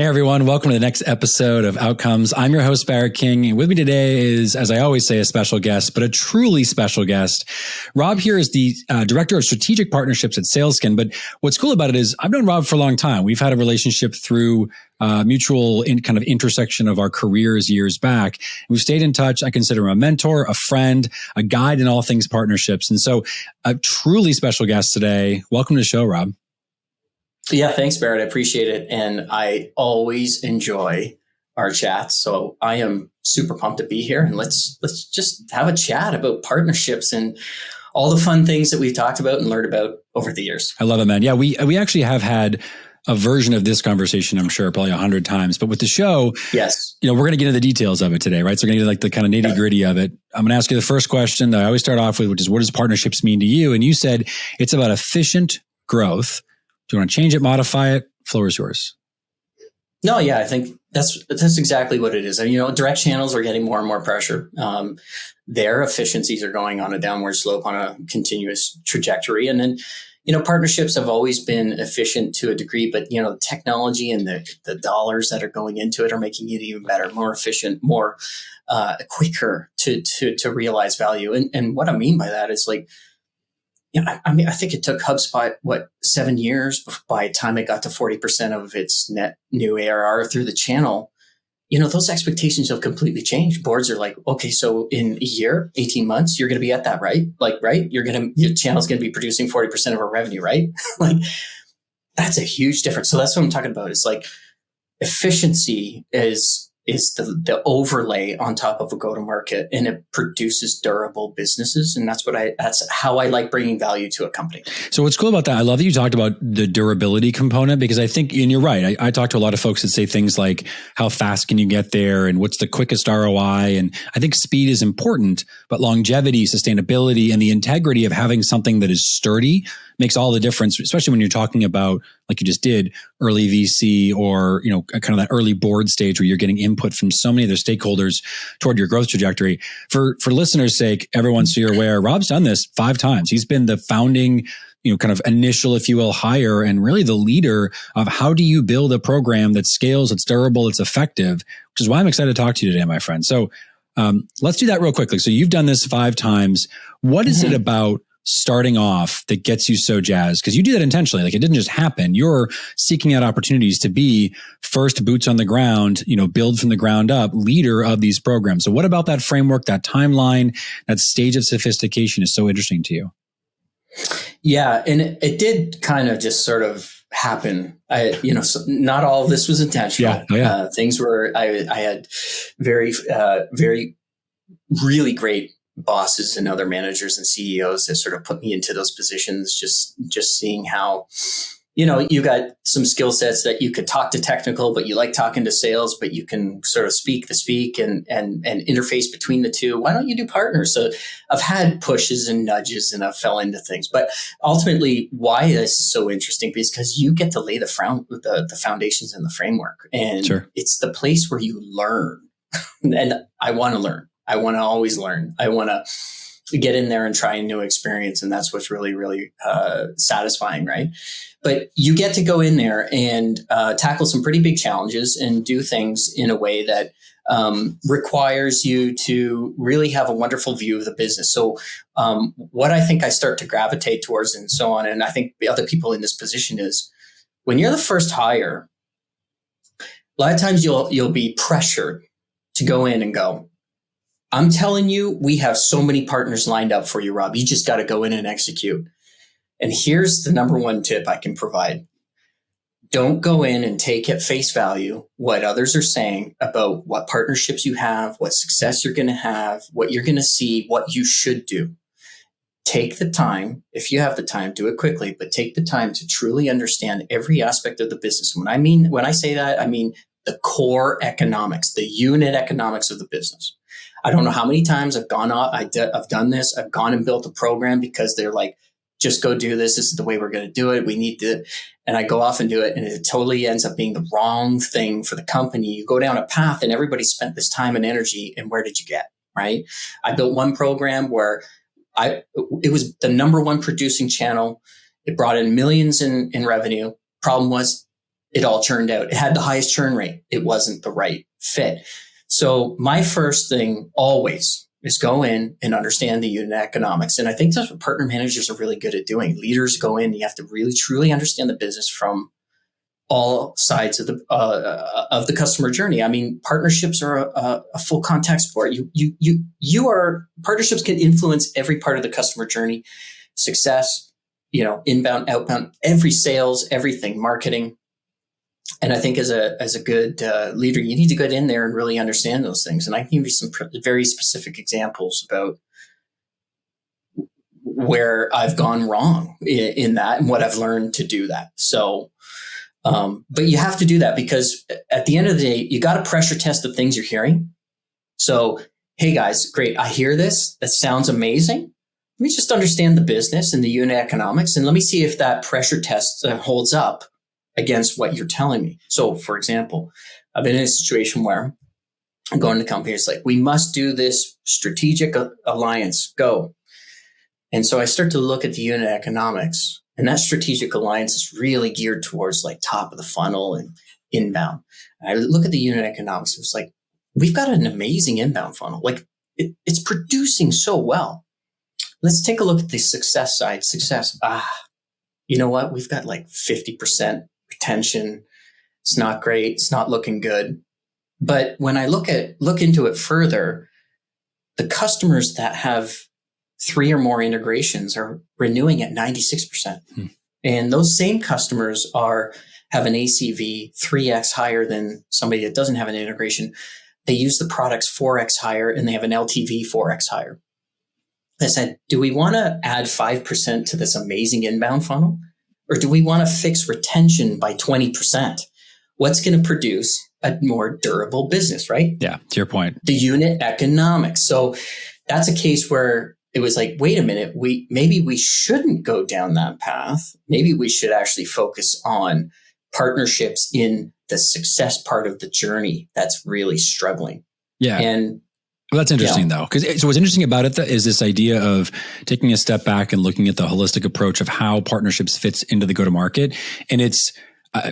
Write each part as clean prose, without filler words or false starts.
Hey everyone, welcome to the next episode of Outcomes. I'm your host, Barrett King, and with me today is, as I always say, a special guest, but a truly special guest. Rob here is the Director of Strategic Partnerships at Salesken, but what's cool about it is I've known Rob for a long time. We've had a relationship through mutual kind of intersection of our careers years back. We've stayed in touch. I consider him a mentor, a friend, a guide in all things partnerships. And so a truly special guest today. Welcome to the show, Rob. Yeah, thanks, Barrett. I appreciate it. And I always enjoy our chats. So I am super pumped to be here. And let's just have a chat about partnerships and all the fun things that we've talked about and learned about over the years. I love it, man. Yeah, we actually have had a version of this conversation, I'm sure, probably 100 times. But with the show, yes, we're going to get into the details of it today, right? So we're going to get like the kind of nitty gritty of it. I'm going to ask you the first question that I always start off with, which is, what does partnerships mean to you? And you said it's about efficient growth. Do you want to change it, modify it? Floor is yours. No, yeah, I think that's exactly what it is. Direct channels are getting more and more pressure. Their efficiencies are going on a downward slope on a continuous trajectory. And then, partnerships have always been efficient to a degree, but, the technology and the dollars that are going into it are making it even better, more efficient, more quicker to realize value. And what I mean by that is I think it took HubSpot, 7 years by the time it got to 40% of its net new ARR through the channel. Those expectations have completely changed. Boards are like, okay, so in a year, 18 months, you're going to be at that, right? Right? Your channel's going to be producing 40% of our revenue, right? That's a huge difference. So that's what I'm talking about. It's like efficiency is the overlay on top of a go-to-market, and it produces durable businesses. And that's how I like bringing value to a company. So what's cool about that, I love that you talked about the durability component, because I think, and you're right, I talk to a lot of folks that say things like, how fast can you get there? And what's the quickest ROI? And I think speed is important, but longevity, sustainability, and the integrity of having something that is sturdy makes all the difference, especially when you're talking about, like you just did, early VC or, kind of that early board stage where you're getting input from so many other stakeholders toward your growth trajectory. For listeners' sake, everyone, so you're aware, Rob's done this 5 times. He's been the founding, kind of initial, if you will, hire, and really the leader of how do you build a program that scales, it's durable, it's effective, which is why I'm excited to talk to you today, my friend. So let's do that real quickly. So you've done this 5 times. What is it about starting off that gets you so jazzed? Because you do that intentionally. Like, it didn't just happen. You're seeking out opportunities to be first boots on the ground, build from the ground up, leader of these programs. So what about that framework, that timeline, that stage of sophistication is so interesting to you? Yeah. And it did kind of just sort of happen. So not all of this was intentional. Yeah. Oh, yeah. Things were, I had very, very, really great bosses and other managers and CEOs that sort of put me into those positions, just seeing how, you got some skill sets that you could talk to technical, but you like talking to sales, but you can sort of speak the speak and interface between the two. Why don't you do partners? So I've had pushes and nudges and I fell into things, but ultimately why this is so interesting is because you get to lay the foundations and the framework, and Sure. It's the place where you learn. And I want to learn. I want to always learn. I want to get in there and try a new experience. And that's what's really, really satisfying, right? But you get to go in there and tackle some pretty big challenges and do things in a way that requires you to really have a wonderful view of the business. So what I think I start to gravitate towards and so on, and I think the other people in this position, is when you're the first hire, a lot of times you'll be pressured to go in and go, I'm telling you, we have so many partners lined up for you, Rob. You just got to go in and execute. And here's the number one tip I can provide. Don't go in and take at face value what others are saying about what partnerships you have, what success you're going to have, what you're going to see, what you should do. Take the time, if you have the time, do it quickly, but take the time to truly understand every aspect of the business. When I say that, I mean the core economics, the unit economics of the business. I don't know how many times I've gone out, I've done this. I've gone and built a program because they're like, just go do this. This is the way we're going to do it. We need to, and I go off and do it. And it totally ends up being the wrong thing for the company. You go down a path and everybody spent this time and energy. And where did you get? Right. I built one program where it was the number one producing channel. It brought in millions in revenue. Problem was it all churned out. It had the highest churn rate. It wasn't the right fit. So my first thing always is go in and understand the unit economics. And I think that's what partner managers are really good at doing. Leaders go in, you have to really, truly understand the business from all sides of the customer journey. I mean, partnerships are a full contact sport. Partnerships can influence every part of the customer journey, success, inbound, outbound, every sales, everything, marketing. And I think as a good leader, you need to get in there and really understand those things. And I can give you some very specific examples about where I've gone wrong in that and what I've learned to do that. So, but you have to do that because at the end of the day, you got to pressure test the things you're hearing. So, hey guys, great. I hear this. That sounds amazing. Let me just understand the business and the unit economics. And let me see if that pressure test holds up against what you're telling me. So, for example, I've been in a situation where I'm going to companies like, we must do this strategic alliance, go. And so I start to look at the unit economics, and that strategic alliance is really geared towards like top of the funnel and inbound. And I look at the unit economics. It's like, we've got an amazing inbound funnel. Like it's producing so well. Let's take a look at the success side. Success. You know what? We've got like 50% retention. It's not great. It's not looking good. But when I look into it further, the customers that have 3 or more integrations are renewing at 96%. And those same customers have an ACV 3x higher than somebody that doesn't have an integration. They use the products 4x higher and they have an LTV 4x higher. I said, do we want to add 5% to this amazing inbound funnel? Or do we want to fix retention by 20%? What's going to produce a more durable business, right? Yeah, to your point. The unit economics. So that's a case where it was like, wait a minute, maybe we shouldn't go down that path. Maybe we should actually focus on partnerships in the success part of the journey that's really struggling. Yeah. And well, that's interesting though. So what's interesting about it is this idea of taking a step back and looking at the holistic approach of how partnerships fits into the go-to-market. And it's,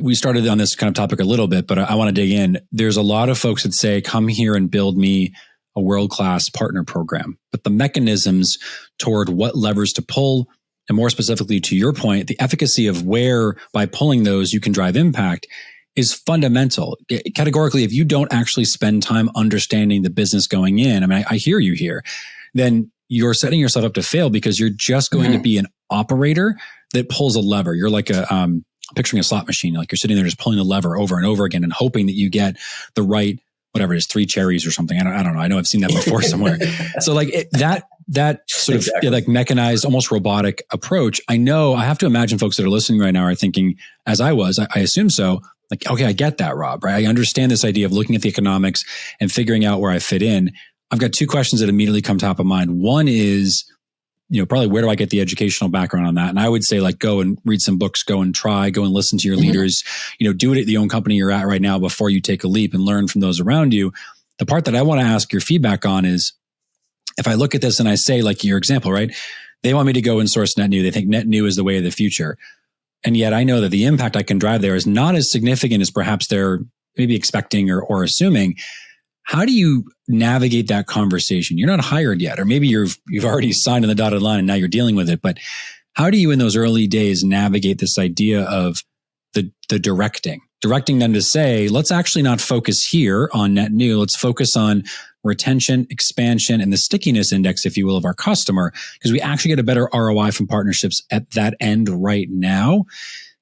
we started on this kind of topic a little bit, but I want to dig in. There's a lot of folks that say, come here and build me a world-class partner program. But the mechanisms toward what levers to pull, and more specifically to your point, the efficacy of where by pulling those you can drive impact is fundamental. Categorically, if you don't actually spend time understanding the business going in, I mean, I hear you here, then you're setting yourself up to fail because you're just going to be an operator that pulls a lever. You're like picturing a slot machine, like you're sitting there just pulling the lever over and over again and hoping that you get the right, whatever it is, 3 cherries or something. I don't know. I know I've seen that before somewhere. So like that sort of like mechanized, almost robotic approach. I know I have to imagine folks that are listening right now are thinking, as I was, I assume so. Like, okay, I get that, Rob, right? I understand this idea of looking at the economics and figuring out where I fit in. I've got 2 questions that immediately come top of mind. One is, probably where do I get the educational background on that? And I would say like, go and read some books, go and listen to your leaders, do it at the own company you're at right now before you take a leap and learn from those around you. The part that I want to ask your feedback on is, if I look at this and I say like your example, right? They want me to go and source net new. They think net new is the way of the future. And yet I know that the impact I can drive there is not as significant as perhaps they're maybe expecting or assuming. How do you navigate that conversation? You're not hired yet, or maybe you've already signed on the dotted line and now you're dealing with it. But how do you in those early days navigate this idea of the directing them to say, let's actually not focus here on net new. Let's focus on retention, expansion, and the stickiness index, if you will, of our customer, because we actually get a better ROI from partnerships at that end right now.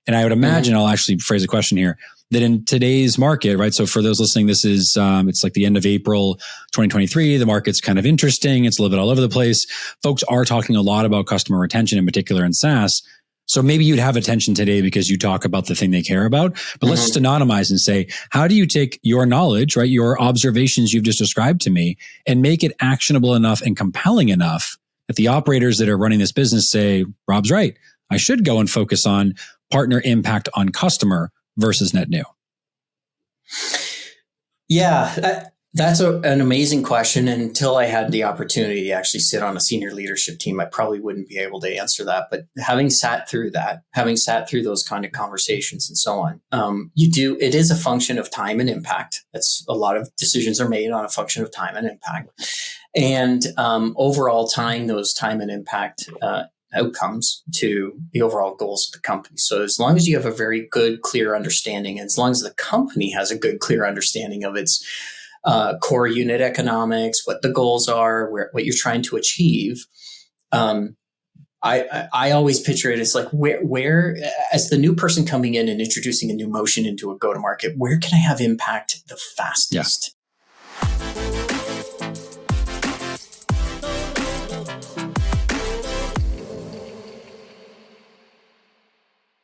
And I would imagine, I'll actually phrase a question here, that in today's market, right? So for those listening, this is, it's like the end of April, 2023. The market's kind of interesting. It's a little bit all over the place. Folks are talking a lot about customer retention, in particular in SaaS. So maybe you'd have attention today because you talk about the thing they care about, but let's just anonymize and say, how do you take your knowledge, right? Your observations you've just described to me and make it actionable enough and compelling enough that the operators that are running this business say, Rob's right. I should go and focus on partner impact on customer versus net new. Yeah. That's an amazing question. And until I had the opportunity to actually sit on a senior leadership team, I probably wouldn't be able to answer that. But having sat through those kind of conversations and so on, it is a function of time and impact. That's a lot of decisions are made on a function of time and impact. And overall tying those time and impact outcomes to the overall goals of the company. So as long as you have a very good, clear understanding, and as long as the company has a good, clear understanding of its core unit economics, what the goals are, what you're trying to achieve. I always picture it as like where as the new person coming in and introducing a new motion into a go-to-market, where can I have impact the fastest? Yeah.